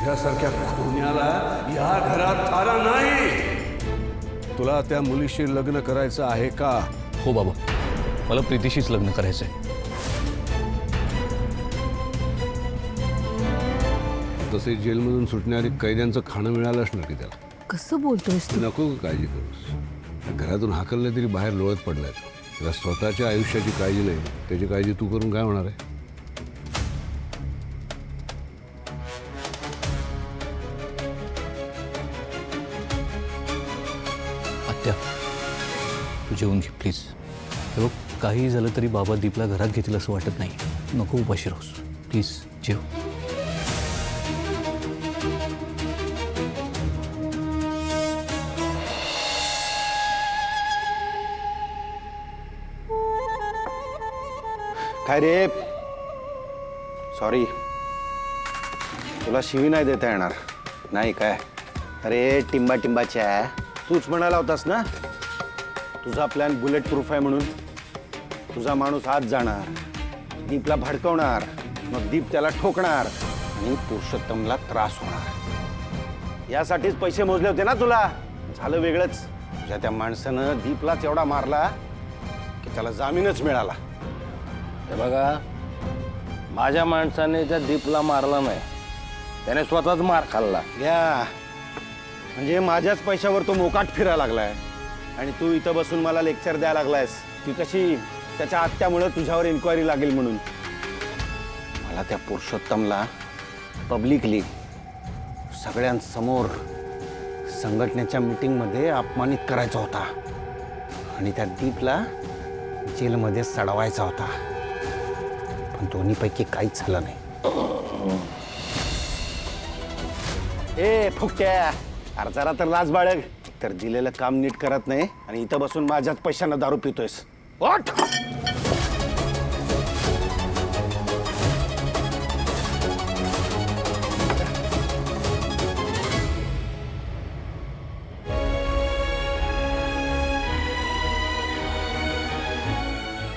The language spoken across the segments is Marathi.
तुझ्यासारख्या खुन्याला या घरात थारा नाही. तुला त्या मुलीशी लग्न करायचं आहे का? हो बाबा, मला प्रीतीशीच लग्न करायचंय. तसे जेलमधून सुटणारी कैद्यांचं खाणं मिळालं असणार की त्याला. कसं बोलतोयस तू? नको काळजी करूस. घरातून हाकललं तरी बाहेर लोळत पडलाय. त्याला स्वतःच्या आयुष्याची काळजी नाही, त्याची काळजी तू करून काय होणार आहे? आत्या, तू जेवून घे प्लीज. हे बघ, काही झालं तरी बाबा दीपला घरात घेतील असं वाटत नाही. नको उपाशी राहूस, प्लीज जेव. काय रे? सॉरी, तुला शिवी नाही देता येणार नाही काय? अरे टिंबा टिंबाच्या, तूच म्हणाला होतास ना तुझा प्लॅन बुलेट प्रूफ आहे म्हणून. तुझा माणूस आत जाणार, दीपला भडकवणार, मग दीप त्याला ठोकणार आणि पुरुषोत्तमला त्रास होणार. यासाठीच पैसे मोजले होते ना तुला. झालं वेगळंच. तुझ्या त्या माणसानं दीपलाच एवढा मारला की त्याला जामीनच मिळाला. हे बघा, माझ्या माणसाने त्या दीपला मारला नाही, त्याने स्वतःच मार खाल्ला. या म्हणजे माझ्याच पैशावर तो मोकाट फिरायला लागलाय आणि तू इथं बसून मला लेक्चर द्यायला लागलायस की कशी त्याच्या आत्यामुळे तुझ्यावर इन्क्वायरी लागेल म्हणून. मला त्या पुरुषोत्तमला पब्लिकली सगळ्यांसमोर संघटनेच्या मीटिंगमध्ये अपमानित करायचा होता आणि त्या दीपला जेलमध्ये सडवायचा होता, पण दोन्हीपैकी काहीच झालं नाही. ए फुकट्या, अरे जरा तर लाज बाळग. तर दिलेलं काम नीट करत नाही आणि इथं बसून माझ्याच पैशानं दारू पितोयस. ओठ.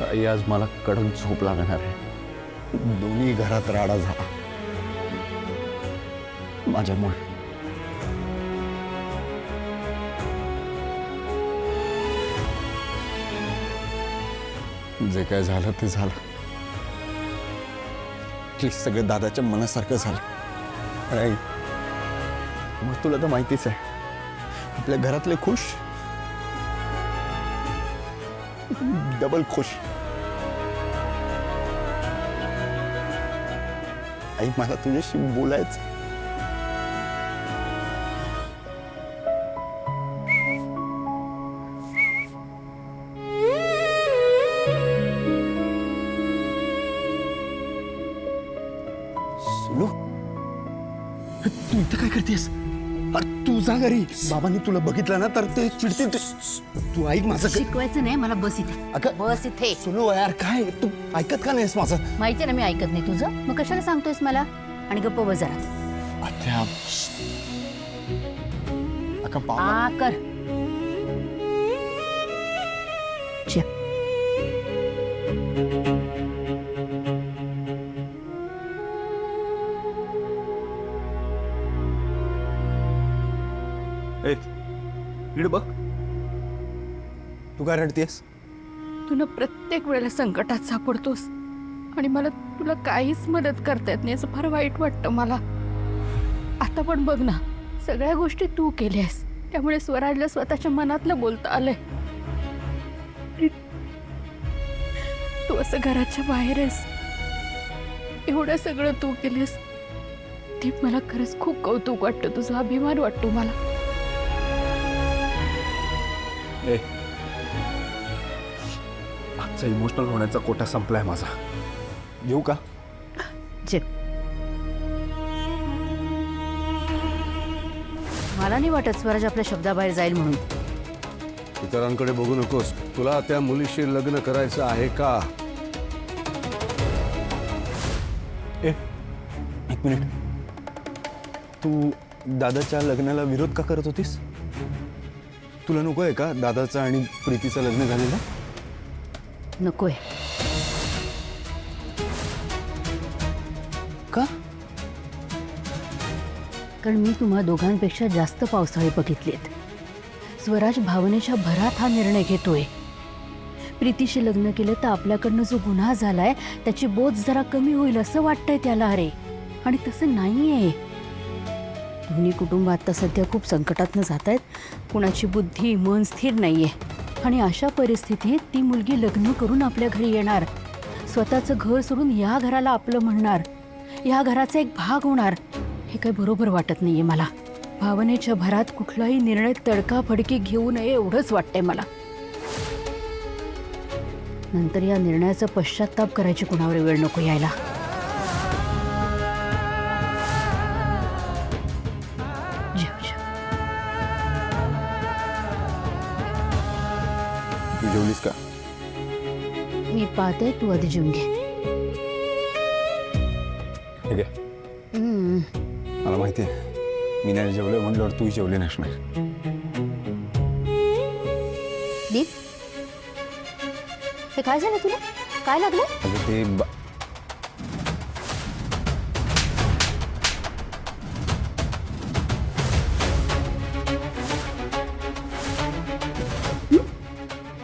आई, आज मला कडक झोप लागणार आहे. दोन्ही घरात राडा झाला माझ्यामुळे. जे काय झालं ते झालं. प्लीज सगळं दादाच्या मनासारखं झालं. अरे मग तुला तर माहितीच आहे, आपल्या घरातले खुश, डबल खुश. आई मला तुझ्याशी बोलायचं. तू इथं काय करतेस? अरे तू जा घरी. बाबांनी तुला बघितलं ना तर ते चिडतील. तू ऐक माझं. शिकवायचं नाही मला. बस इथे. अगं, बस इथे. सुनो यार, काय तू ऐकत का नाहीस माझं? माहितीये ना मी ऐकत नाही तुझं, मग कशाला सांगतोयस मला? आणि गप्प बस जरा. अच्छा, अका बाबा. आ कर. चे. इकडे बघ. तू काय रडतेस? तू ना प्रत्येक वेळेला संकटात सापडतोस आणि मला तुला काहीच मदत करता येत नाही, असं फार वाईट वाटतं मला. आता पण बघ ना, सगळ्या गोष्टी तू केल्यास, त्यामुळे स्वराजला स्वतःच्या मनातलं बोलता आलंय. आणि तू असं घराच्या बाहेर आहेस, एवढं सगळं तू केलेस. ते मला खरंच खूप कौतुक वाटतं, तुझा अभिमान वाटतो मला. आजचा इमोशनल होण्याचा कोटा संपलाय माझा. येऊ का? जे. मला नाही वाटत स्वराज आपल्या शब्दाबाहेर जाईल म्हणून. इतरांकडे बघू नकोस. तुला त्या मुलीशी लग्न करायचं आहे का? एक मिनिट. तू दादाच्या लग्नाला विरोध का करत होतीस? तुला नको आहे का दादाचं आणि प्रीतीचं लग्न झालेलं? नकोय. का? कारण मी तुम्हा दोघांपेक्षा जास्त पावसाळे बघितलेत. स्वराज भावनेच्या भरात हा निर्णय घेतोय. प्रीतीशी लग्न केलं तर आपल्याकडनं जो गुन्हा झालाय त्याची बोझ जरा कमी होईल असं वाटतंय त्याला. अरे आणि तसं नाहीये. दोन्ही कुटुंब आता सध्या खूप संकटातनं जात आहेत. कुणाची बुद्धी मन स्थिर नाहीये. आणि अशा परिस्थितीत ती मुलगी लग्न करून आपल्या घरी येणार, स्वतःचं घर सोडून या घराला आपलं म्हणणार, या घराचा एक भाग होणार. हे काही बरोबर वाटत नाहीये मला. भावनेच्या भरात कुठलाही निर्णय तडकाफडकी घेऊ नये एवढंच वाटतंय मला. नंतर या निर्णयाचा पश्चाताप करायची कुणावर वेळ नको यायला. जेव जेव. तू जेवलीस का? मी पाहते, तू आधी जेवून घे. ठीक आहे. मला माहिती आहे मी नाही जेवलं म्हणल्यावर तू जेवली नसणार. दीप, हे काय झालं तुला? काय लागलं? अगं ते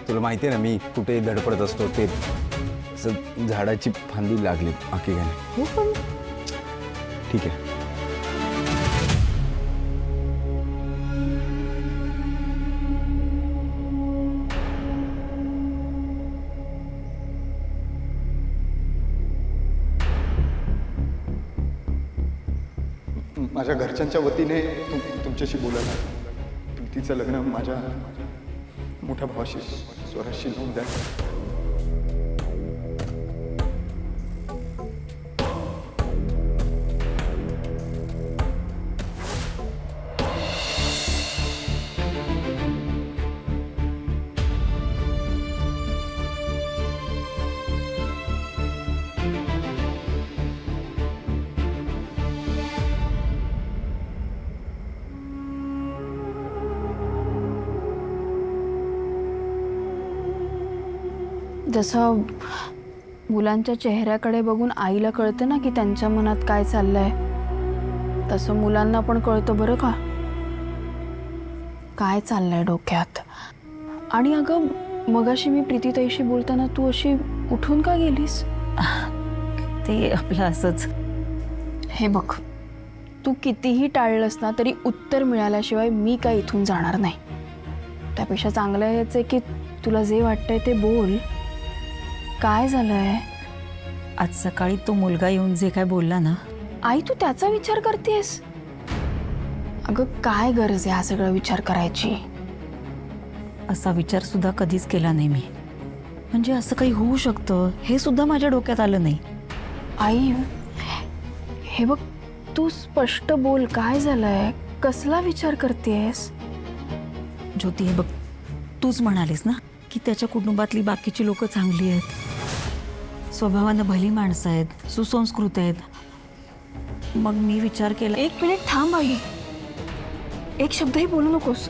तुला माहिती आहे ना मी कुठे धडपडत असतो. ते असं झाडाची फांदी लागली आकिगाने. हो पण ठीक आहे. माझ्या घरच्यांच्या वतीने तुमच्याशी बोलायला. प्रीतीचं लग्न माझ्या मोठ्या भावाशी स्वराजशी लावून द्या. जसं मुलांच्या चेहऱ्याकडे बघून आईला कळतं ना की त्यांच्या मनात काय चाललंय, तसं मुलांना पण कळतं बरं का काय चाललंय डोक्यात. आणि अगं मगाशी मी प्रीतीताईशी बोलताना तू अशी उठून का गेलीस? ते आपलं असंच. हे बघ, तू कितीही टाळलंस ना तरी उत्तर मिळाल्याशिवाय मी काय इथून जाणार नाही. त्यापेक्षा चांगलं हेच आहे की तुला जे वाटतंय ते बोल. काय झालंय? आज सकाळी तो मुलगा येऊन जे काय बोलला ना. आई तू त्याचा विचार करतेस? अगं काय गरज आहे हा सगळा विचार करायची? असा विचार सुद्धा कधीच केला नाही मी. म्हणजे असं काही होऊ शकतं हे सुद्धा माझ्या डोक्यात आलं नाही. आई हे बघ, तू स्पष्ट बोल. काय झालंय? कसला विचार करतेस? ज्योती हे बघ, तूच म्हणालीस ना की त्याच्या कुटुंबातली बाकीची लोक चांगली आहेत, स्वभावानं भली माणसं आहेत, सुसंस्कृत आहेत. मग मी विचार केला. एक मिनिट थांब आई, एक शब्दही बोलू नकोस.